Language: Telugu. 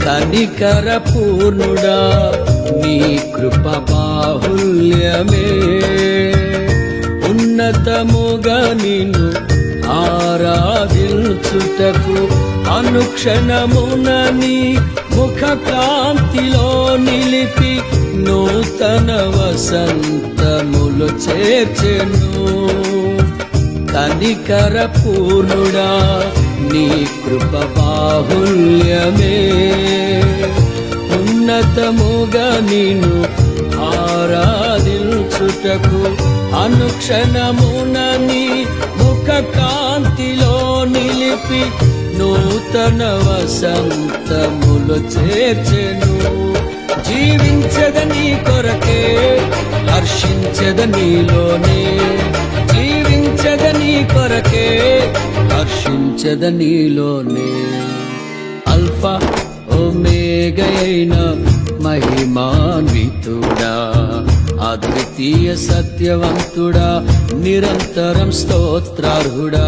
కనికర పూర్ణుడా నీ కృప బాహుల్యమే ఉన్నతముగా నిన్ను ఆరాధించుటకు అనుక్షణమున నీ ముఖ కాంతిలో నిలిపి నూతన వసంతములు చేర్చెను కనికర పూర్ణుడా నీ కృప బాహుల్యమే ఉన్నతముగా నిన్ను ఆరాధించుటకు అనుక్షణమున నీ ముఖ కాంతిలో నిలిపి నూతన వసంతములు చేర్చెను జీవించద నీ కొరకే హర్షించద నీలోనే జీవించద నీ కొరకే హర్షించద నీలోనే అల్ఫా ఒమేగైన మహిమాన్వితుడా అద్వితీయ సత్యవంతుడా నిరంతరం స్తోత్రార్హుడా